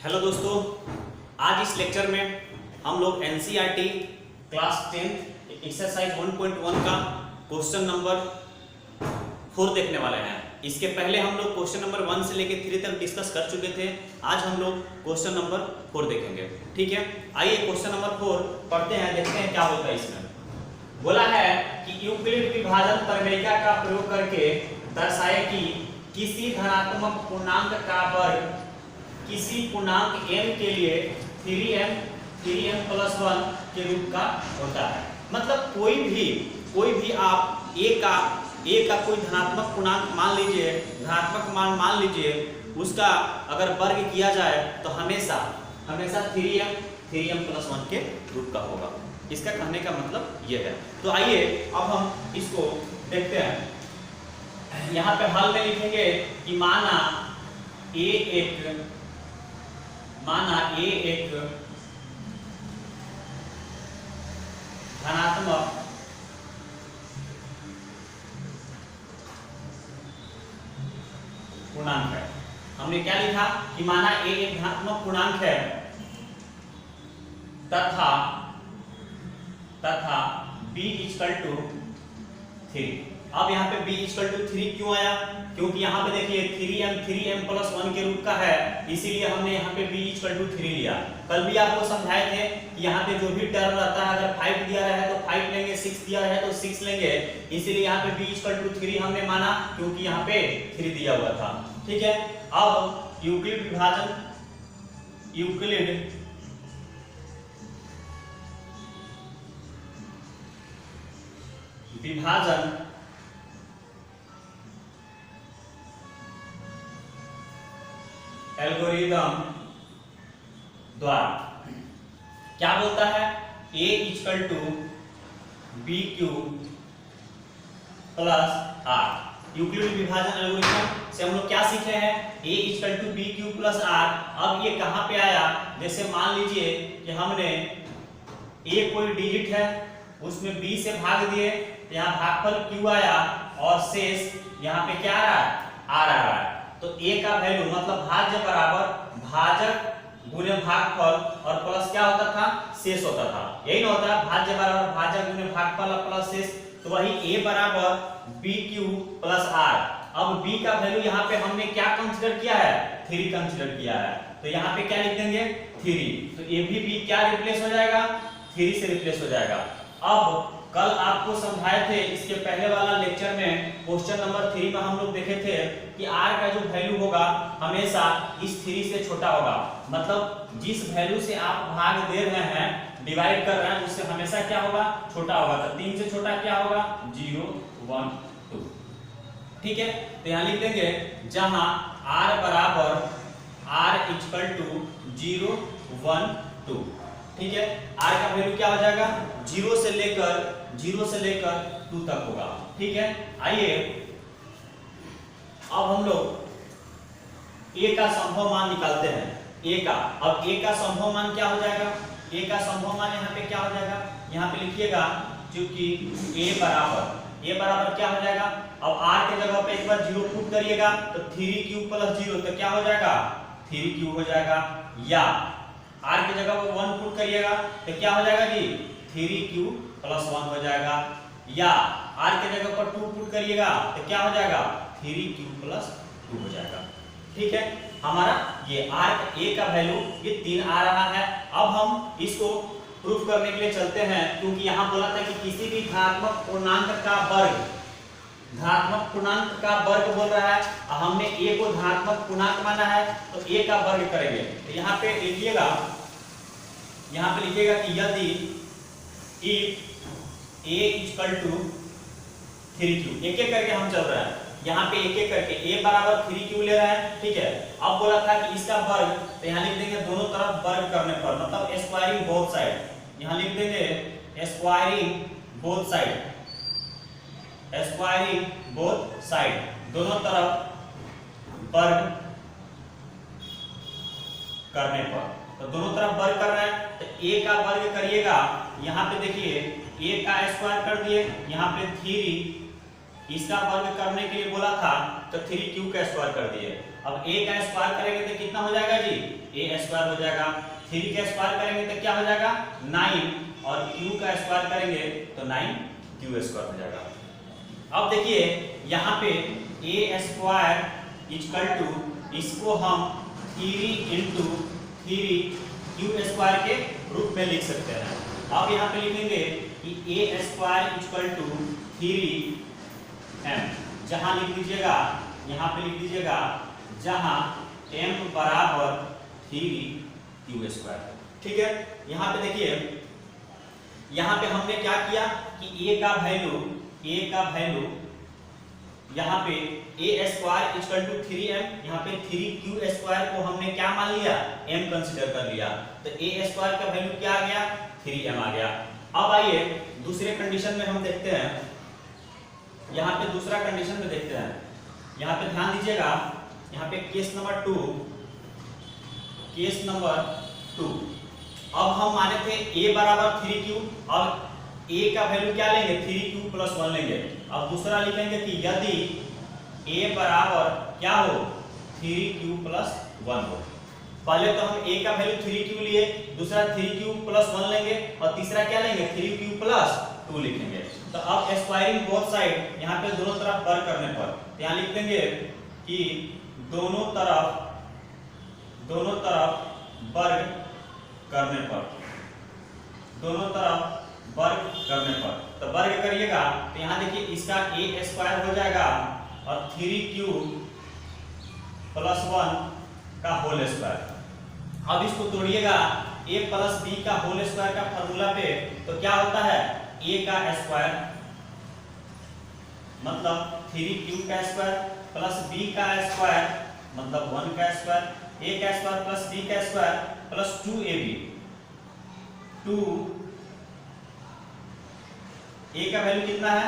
Hello दोस्तों, आज इस लेक्चर में हम लोग एनसीईआरटी क्लास 10 एक्सरसाइज 1.1 का क्वेश्चन नंबर 4 देखने वाले हैं। इसके पहले हम लोग क्वेश्चन नंबर 1 से लेकर 3 तक डिस्कस कर चुके थे। आज हम लोग क्वेश्चन नंबर 4 देखेंगे। ठीक है, आइए क्वेश्चन नंबर 4 पढ़ते हैं, देखते हैं क्या होता है इसमें। बोला है कि यूक्लिड विभाजन प्रमेयिका का प्रयोग करके दर्शाए कि किसी धनात्मक पूर्णांक का वर्ग किसी पूर्णांक m के लिए 3m+1 के रूप का होता है। मतलब कोई भी आप a का कोई धनात्मक पूर्णांक मान लीजिए, धनात्मक मान मान लीजिए, उसका अगर वर्ग किया जाए तो हमेशा 3m+1 के रूप का होगा। इसका कहने का मतलब यह है। तो आइए अब हम इसको देखते हैं। यहाँ पे हल में लिखेंगे कि माना a एक धनात्मक पूर्णांक है। हमने क्या लिखा कि माना a एक धनात्मक पूर्णांक है तथा b = 3। अब यहाँ पे b = 3 क्यों आया? क्योंकि यहाँ पे देखिए 3m+1 के रूप का है, इसीलिए हमने यहाँ पे b = 3 लिया। कल भी आपको समझाए थे कि यहाँ पे जो भी टर्म रहता है, अगर 5 दिया रहा है तो 5 लेंगे, 6 दिया रहा है तो 6 लेंगे, इसीलिए यहाँ पे b = 3 हमने माना, क्योंकि यहाँ पे 3 दिया हुआ था। ठीक है, अब यूक्लिड विभाजन एल्गोरिदम द्वारा क्या बोलता है? a = bq + r। यूक्लिड विभाजन एल्गोरिथम से हम लोग क्या सीखे हैं? a = bq + r। अब ये कहाँ पे आया? जैसे मान लीजिए कि हमने a कोई डिजिट है, उसमें b से भाग दिए, यहाँ भागफल q आया और शेष यहाँ पे क्या आ रहा है? r आ रहा है। तो a का वैल्यू मतलब भाज्य बराबर भाजक गुणे भागफल और प्लस क्या होता था? शेष होता था। यही ना होता है, भाज्य बराबर भाजक गुणे भागफल और प्लस शेष। तो वही a बराबर bq + r। अब b का वैल्यू यहाँ पे हमने क्या कंसीडर किया है? 3 कंसीडर किया है। तो यहाँ पे क्या लिख देंगे? 3। तो a भी b क्या रिप्लेस हो जाएगा? 3 से रिप्लेस हो जाएगा। अब कल आपको समझाए थे इसके पहले वाला लेक्चर में, क्वेश्चन नंबर 3 में हम लोग देखे थे कि r का जो वैल्यू होगा हमेशा इस 3 से छोटा होगा। मतलब जिस वैल्यू से आप भाग दे रहे हैं, डिवाइड कर रहे हैं, उससे हमेशा क्या होगा? छोटा होगा। तो 3 से छोटा क्या होगा? 0, 1, 2। ठीक है, तो यहाँ लिख देंगे जहां r = 0, 1, 2। ठीक है, r का वैल्यू क्या हो जाएगा? 0 से लेकर 2 तक होगा। ठीक है, आइए अब हम लोग a का संभव मान निकालते हैं। a का, अब a का संभव मान क्या हो जाएगा? a का संभव मान यहाँ पे क्या हो जाएगा? यहाँ पे लिखिएगा, क्योंकि a बराबर क्या हो जाएगा? अब r के जगह पे एक बार 0 पुट करिएगा तो 3q + 0 तो क्या हो जाएगा? 3q हो जाएगा। या r की जगह पर 1 पुट करिएगा तो क्या हो जाएगा जी? 3q + 1 हो जाएगा। या r की जगह पर 2 पुट करिएगा तो क्या हो जाएगा? 3q + 2 हो जाएगा। ठीक है, हमारा ये a का वैल्यू ये 3 आ रहा है। अब हम इसको प्रूफ करने के लिए चलते हैं, क्योंकि यहाँ बोला था कि किसी भी धनात्मक पूर्णांक का वर्ग बोल रहा है। हमने a को धनात्मक पूर्णांक माना है तो a का वर्ग करेंगे। तो यहाँ पे लिखिएगा कि यदि if a = 3q, एक एक करके हम चल रहे हैं, यहाँ पे एक एक करके a बराबर 3q ले रहे हैं। ठीक है, अब बोला था कि इसका वर्ग, तो यहाँ लिख देंगे दोनों तरफ वर्ग करने पर, मतलब स्क्वायरिंग बोथ साइड। यहाँ लिख देंगे स्क्वायरिंग बोथ साइड, दोनों तरफ वर्ग करने पर। तो दोनों तरफ वर्ग कर रहे हैं तो a का वर्ग करिएगा। यहाँ पे देखिए a का स्क्वायर कर दिए, यहाँ पे 3 इसका वर्ग करने के लिए बोला था तो 3q का स्क्वायर कर दिए। अब a का स्क्वायर करेंगे तो कितना हो जाएगा जी, a स्क्वायर हो जाएगा। 3 का स्क्वायर करेंगे तो क्या हो जाएगा 9, और q का स्क्वायर करेंगे तो 9q स्क्वायर हो जाएगा। अब देखिए यहाँ पे a स्क्वायर इक्वल टू, इसको हम 3 into 3q स्क्वायर के रूप में लिख सकते हैं। अब यहाँ पे लिखेंगे कि a square equal to 3m, जहां लिख दीजिएगा, यहाँ पे लिख दीजिएगा जहां m बराबर 3q स्क्वायर। ठीक है, यहाँ पे देखिए, यहाँ पे हमने क्या किया कि a का वैल्यू यहाँ पे a square equal to 3m, यहाँ पे 3q स्क्वायर को हमने क्या मान लिया, m कंसीडर कर लिया, तो a स्क्वायर का वैल्यू क्या आ गया, 3m आ गया। अब आइए दूसरे कंडीशन में हम देखते हैं, यहाँ पे दूसरा कंडीशन में देखते हैं। यहाँ पे ध्यान दीजिएगा, यहाँ पे केस नंबर 2, अब हम माने थे a बराबर 3q, अब a का वैल्यू क्या लेंगे, 3q प्लस 1 लेंगे। अब दूसरा लिखेंगे कि यदि a बराबर क्या हो, 3q प्लस 1 हो। पहले तो हम a का वैल्यू 3q लिए, दूसरा 3q प्लस 1 लेंगे, और तीसरा क्या लेंगे 3q प्लस 2 लिखेंगे। तो अब स्क्वायरिंग बोथ साइड, यहाँ पे दोनों तरफ वर्ग करने पर यहाँ लिख देंगे कि दोनों तरफ वर्ग करने पर, तो वर्ग करिएगा तो यहाँ देखिए इसका a स्क्वायर हो जाएगा और 3q प्लस 1 का होल स्क्वायर। अब इसको तोड़िएगा, a प्लस b का होल स्क्वायर का फॉर्मूला पे, तो क्या होता है a का स्क्वायर मतलब 3q का स्क्वायर प्लस b का स्क्वायर मतलब 1 का स्क्वायर, a का स्क्वायर प्लस b का स्क्वायर प्लस 2ab। 2 a का वैल्यू कितना है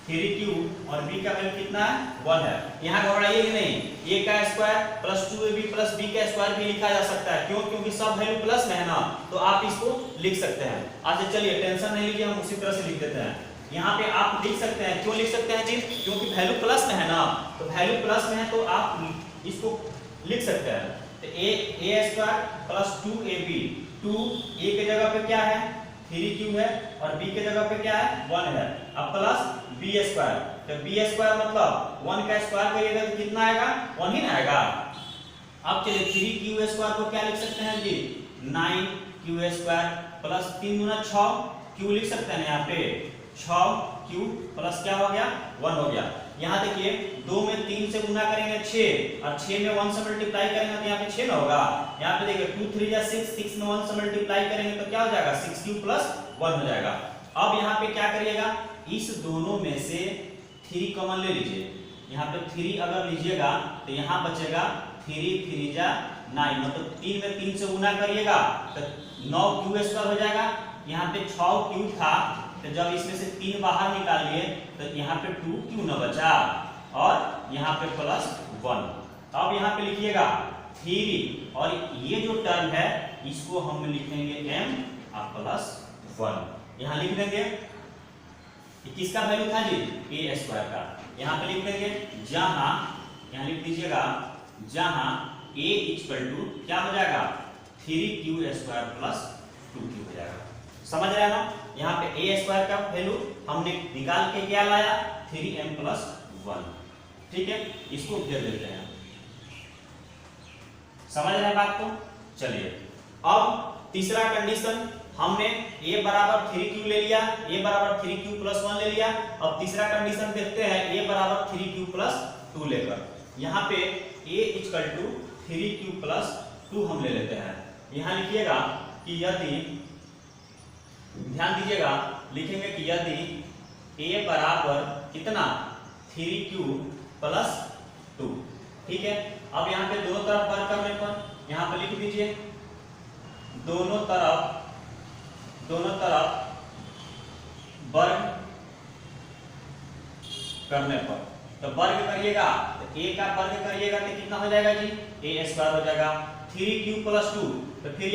3q और b का वैल्यू कितना है 1 है। यहाँ घबराइए कि नहीं, a का square plus 2ab plus b का स्क्वायर भी लिखा जा सकता है, क्यों, क्योंकि सब वैल्यू प्लस में है ना, तो आप इसको लिख सकते हैं। अच्छा चलिए टेंशन नहीं लीजिए, हम उसी तरह से लिख देते हैं। यहाँ पे आप लिख सकते हैं, क्यों लिख सकते हैं जी, क्योंकि वैल्यू प्लस में है ना, तो वैल्यू प्लस में है तो आप इसको लिख सकते हैं। तो a square plus 2ab, 2 a के जगह पे क्या है 3q है और b के जगह पे क्या है 1 है, अब प्लस b स्क्वायर, तो b स्क्वायर मतलब 1 का स्क्वायर करिएगा तो कितना आएगा 1 ही ना आएगा। अब चलिए 3q स्क्वायर को क्या लिख सकते हैं जी 9q स्क्वायर प्लस 3 गुना 6 q लिख सकते हैं यहाँ पे 6q प्लस क्या हो गया 1 हो गया। यहाँ देखिए 2 में 3 से गुना करेंगे 6 और 6 में 1 से मल्टीप्लाई करेंगे तो यहाँ पे 6 ना होगा। यहाँ पे देखिए 2 3 या 6, 6 में 1 से मल्टीप्लाई करेंगे तो क्या हो जाएगा 6q प्लस 1 हो जाएगा। अब यहाँ पे क्या करिएगा, इस दोनों में से 3 कॉमन ले लीजिए। यहाँ पे 3 अगर लीजिएगा तो यहाँ बचेगा 3 3 जा 9, मतलब 3 में 3 से गुना करिएगा तो 9q स्क्वायर हो जाएगा। यहाँ पे 6q था तो जब इसमें से 3 बाहर निकाल लिए तो यहाँ पे 2q न बचा और यहाँ पे प्लस 1। अब यहाँ पे लिखिएगा 3 और ये जो टर्म है इसको हम लिखेंगे m और प्लस 1। यहाँ लिख देंगे किसका वैल्यू था जी a स्क्वायर का, यहाँ पे लिख देंगे जहां, यहाँ लिख दीजिएगा जहां a इक्वल टू क्या हो जाएगा 3q स्क्वायर प्लस 2q हो जाएगा। समझ रहे हैं ना, यहाँ पे a स्क्वायर का वैल्यू हमने निकाल के क्या लाया 3m प्लस 1। ठीक है, इसको घेर देते हैं। समझ रहे हैं बात को। चलिए अब तीसरा कंडीशन, हमने a बराबर 3q ले लिया, a बराबर 3q प्लस 1 ले लिया। अब तीसरा कंडीशन देखते हैं a बराबर 3q प्लस 2 लेकर, यहाँ पे a equal to 3q plus 2 हम ले लेते हैं। यहाँ लिखिएगा कि यदि, ध्यान दीजिएगा, लिखेंगे कि यदि a बराबर कितना 3q प्लस 2। ठीक है, अब यहाँ पे दोनों तरफ वर्ग करने पर यहाँ पे लिख दीजिए दोनों तरफ वर्ग करने पर, तो वर्ग करिएगा तो a का वर्ग करिएगा तो कितना हो जाएगा जी a स्क्वायर हो जाएगा 3q प्लस 2। तो फिर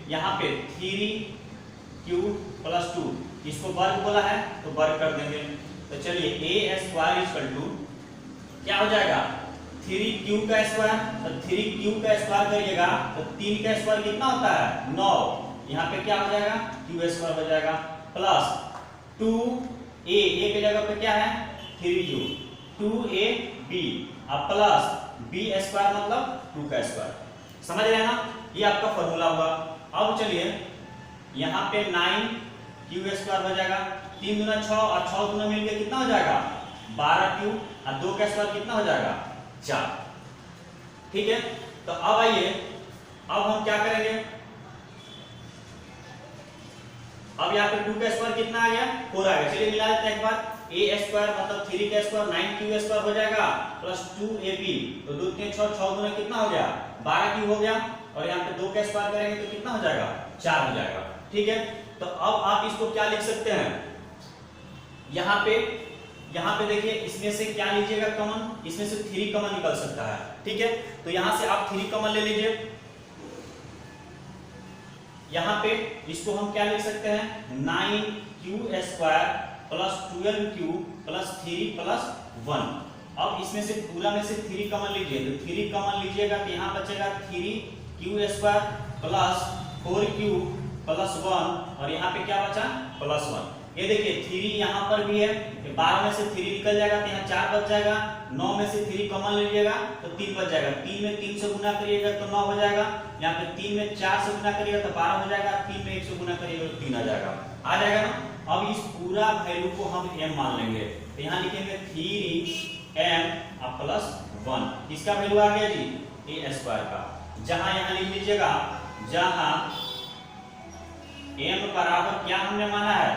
यहाँ पे 3q प्लस 2 इसको वर्ग बोला है तो वर्ग कर देंगे। तो चलिए a स्क्वायर इक्वल टू क्या हो जाएगा 3q का स्क्वायर, तो 3q का स्क्वायर करिएगा तो 3 का स्क्वायर कितना होता है 9, यहाँ पे क्या हो जाएगा q स्क्वायर हो जाएगा, प्लस 2a, a के जगह पे क्या है 3q, 2ab अब प्लस b स्क्वायर मतलब 2 का स्क्वायर। समझ रहे हैं ना, ये आपका फॉर्मूला हुआ। अब चलिए यहाँ पे 9q स्क्वायर हो जाएगा, 3 दूना 6 और 6 दूना मिलके कितना हो जाएगा 12q और 2 का स्क्वायर कितना हो जाएगा 4। ठीक है, तो अब आइए अब हम क्या करेंगे, अब यहाँ पे 2 का स्क्वायर कितना आ गया 4 आ गया। चलिए मिला देते हैं एक बार, a स्क्वायर मतलब 3 का स्क्वायर 9q स्क्वायर हो जाएगा प्लस 2ab, तो 2 3 6 6 दूना कितना हो गया 12q हो गया, और यहाँ पे 2 का स्क्वायर करेंगे तो कितना हो जाएगा 4 हो जाएगा। ठीक है, तो अब आप इसको क्या लिख सकते हैं, यहाँ पे देखिए इसमें से क्या लीजिएगा कॉमन, इसमें से 3 कॉमन निकल सकता है। ठीक है, तो यहाँ से आप 3 कॉमन ले लीजिए, यहाँ पे इसको हम क्या लिख सकते हैं 9q square plus 12q plus 3 plus 1। अब इसमें से पूरा में से 3 कॉमन लीजिए, तो 3 कॉमन लीजिएगा तो यहाँ बचेगा 3q square plus 4q plus 1, और यहाँ पे क्या बचा प्लस 1। ये देखिए 3 यहाँ पर भी है, 12 में से 3 निकल जाएगा तो यहाँ 4 बच जाएगा, 9 में से 3 कॉमन लीजिएगा तो 3 बच जाएगा, 3 में 3 से गुना करिएगा तो 9 हो जाएगा, यहाँ पे 3 में 4 से गुना करिएगा तो 12 हो जाएगा, 3 में 1 से गुना करिएगा तो 3 आ जाएगा ना। अब इस पूरा वैल्यू को हम m मान लेंगे, तो यहाँ लिखेंगे 3m प्लस 1, इसका वैल्यू आ गया जी a स्क्वायर का, जहां यहाँ लिख लीजिएगा जहां m बराबर क्या हमने माना है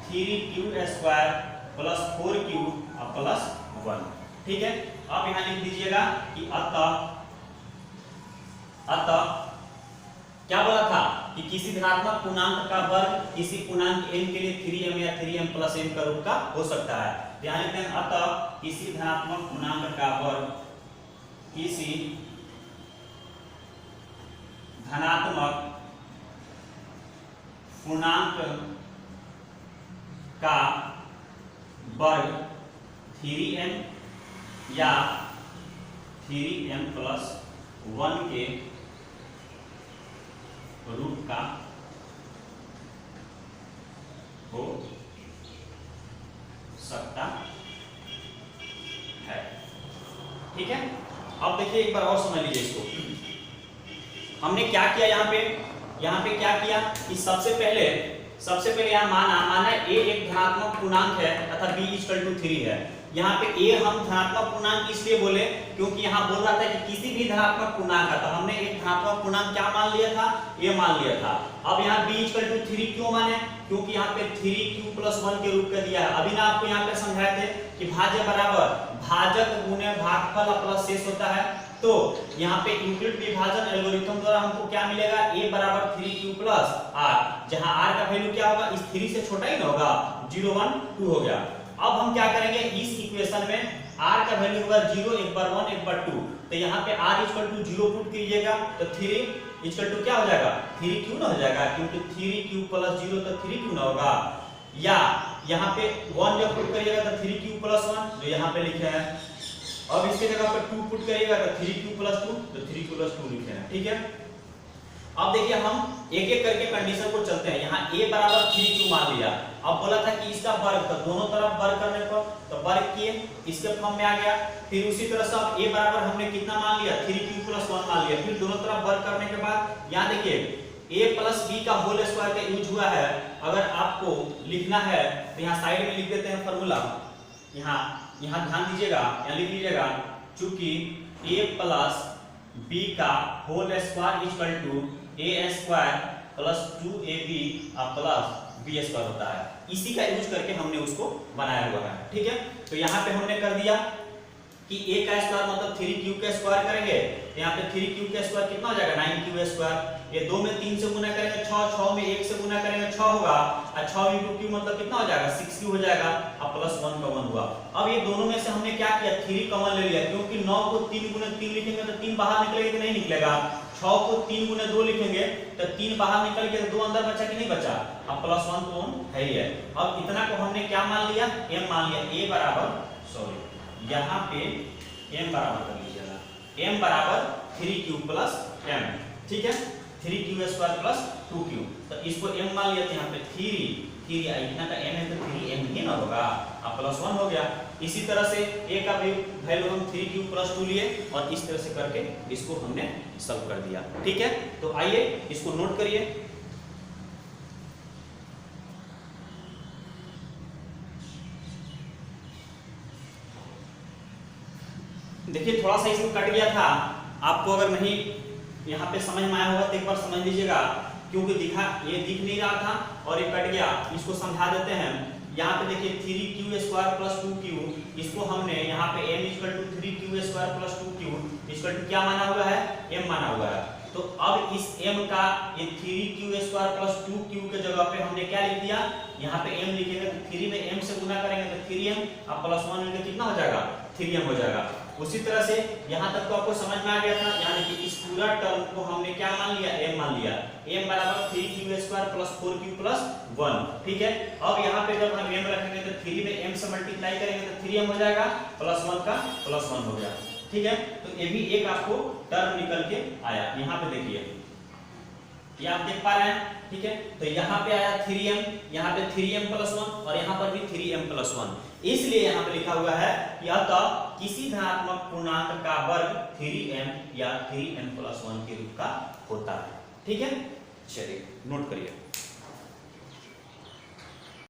3q square plus 4q plus 1। ठीक है, अब यहाँ लिख दीजिएगा कि अतः क्या बोला था कि किसी धनात्मक पूर्णांक का वर्ग किसी पूर्णांक n के लिए 3m या 3m प्लस m का रूप का हो सकता है। ध्यान लिखते हैं अतः किसी धनात्मक पूर्णांक का वर्ग किसी धनात्मक पूर्णांक का वर्ग 3m या 3m प्लस 1 के रूप का हो सकता है। ठीक है, अब देखिए एक बार और समझ लीजिए इसको। हमने क्या किया यहाँ पे क्या किया कि सबसे पहले यहाँ माना a एक धनात्मक पूर्णांक है तथा b = 3 है। यहाँ पे a हम धनात्मक पूर्णांक इसलिए बोले क्योंकि यहाँ बोल रहा था कि किसी भी धनात्मक पूर्णांक का, तो हमने एक धनात्मक पूर्णांक क्या मान लिया था a मान लिया था। अब यहाँ b = 3 क्यों माने, क्योंकि यहाँ पे 3q + 1 के रूप का दिया है। अभी ना आपको यहाँ पे समझाए थे कि भाज्य बराबर भाजक गुणे भागफल प्लस शेष होता है, तो यहाँ पे यूक्लिड विभाजन एल्गोरिथम द्वारा हमको क्या मिलेगा a बराबर 3q प्लस r, जहां r का वैल्यू क्या होगा इस 3 से छोटा ही ना होगा, 0 1 2 हो गया। अब हम क्या करेंगे इस इक्वेशन में r का वैल्यू होगा 0 एक बार 1 एक बार 2, तो यहाँ पे r = 0 पुट कीजिएगा तो 3 = क्या हो जाएगा 3q ना हो जाएगा, क्योंकि 3q + 0 तो 3q ना होगा, या यहाँ पे 1 जब पुट करिएगा तो 3q + 1 जो यहाँ पे लिखे हैं। अब इसके जगह पर 2 पुट करिएगा तो 3q + 2 तो 3q + 2 लिखे हैं। ठीक है, अब देखिए हम एक एक करके कंडीशन को चलते हैं। यहाँ a बराबर 3q मान लिया, अब बोला था कि इसका वर्ग, तो दोनों तरफ वर्ग करने पर तो वर्ग किए इसके फॉर्म में आ गया। फिर उसी तरह से अब a बराबर हमने कितना मान लिया 3q + 1 मान लिया। फिर दोनों तरफ वर्ग करने के बाद यहाँ देखिए a + b का होल स्क्वायर का यूज हुआ है। अगर आपको लिखना है तो यहाँ साइड में लिख देते हैं फॉर्मूला, यहाँ ध्यान दीजिएगा, यहाँ लिख लीजिएगा चूंकि a + b का whole square = a² + 2ab + b² होता है। इसी का यूज करके हमने उसको बनाया हुआ है। ठीक है, तो यहाँ पे हमने कर दिया कि a का स्क्वायर मतलब 3q का स्क्वायर करेंगे, यहाँ पे 3q का स्क्वायर कितना हो जाएगा 9q², ये 2 में 3 से गुना करेंगे 6, 6 में 1 से गुना करेंगे 6 होगा, और 6 × q मतलब कितना हो जाएगा 6q हो जाएगा, अब प्लस 1 कॉमन हुआ। अब ये दोनों में से हमने क्या किया 3 कॉमन ले लिया, क्योंकि 9 को 3 × 3 लिखेंगे तो 3 बाहर निकलेगा कि नहीं निकलेगा, 6 को 3 × 2 लिखेंगे तो 3 बाहर निकल गया तो 2 अंदर बचा कि नहीं बचा, अब प्लस 1 तो है ही है। अब इतना को हमने क्या मान लिया m मान लिया, a बराबर यहाँ पे m बराबर कर लीजिएगा m बराबर 3q प्लस m, ठीक है, 3q स्क्वायर प्लस 2q। तो इसको m मान लिया, तो यहाँ पे 3 यहाँ का m है तो 3m ही ना होगा, अब प्लस 1 हो गया। इसी तरह से a का भी वैल्यू हम 3q प्लस 2 लिए और इस तरह से करके इसको हमने सॉल्व कर दिया, ठीक है। तो आइए इसको नोट करिए। देखिए थोड़ा सा इसमें कट गया था, आपको अगर नहीं यहाँ पे समझ में आया होगा तो एक बार समझ लीजिएगा, क्योंकि ये दिख नहीं रहा था और ये कट गया। इसको समझा देते हैं। यहाँ पे देखिए 3q स्क्वायर प्लस 2q, इसको हमने यहाँ पे m equal to 3q square plus 2q equal to क्या माना हुआ है, m माना हुआ है। तो अब इस m का ये 3q स्क्वायर प्लस 2q के जगह पे हमने क्या लिख दिया, यहाँ पे m लिखेंगे तो 3 में m से गुना करेंगे तो 3m, अब प्लस 1 मिलकर कितना हो जाएगा, 3m हो जाएगा। उसी तरह से यहाँ तक तो आपको समझ में आ गया था, यानी कि इस पूरा टर्म को हमने क्या मान लिया, m मान लिया, m बराबर 3q square plus 4q plus 1, ठीक है। अब यहाँ पे जब हम m रखेंगे तो 3 में m से मल्टीप्लाई करेंगे तो 3m हो जाएगा, प्लस 1 का प्लस 1 हो गया, ठीक है। तो ये भी एक आपको टर्म निकल के आया। यहाँ पे देखिए, ये आप देख पा रहे हैं, ठीक है। तो यहाँ पे आया 3m, यहाँ पे 3m प्लस 1 और यहाँ पर भी 3m प्लस 1, इसलिए यहाँ पे लिखा हुआ है कि अतः किसी धनात्मक पूर्णांक का वर्ग 3m या 3m प्लस 1 के रूप का होता है, ठीक है। चलिए नोट करिए।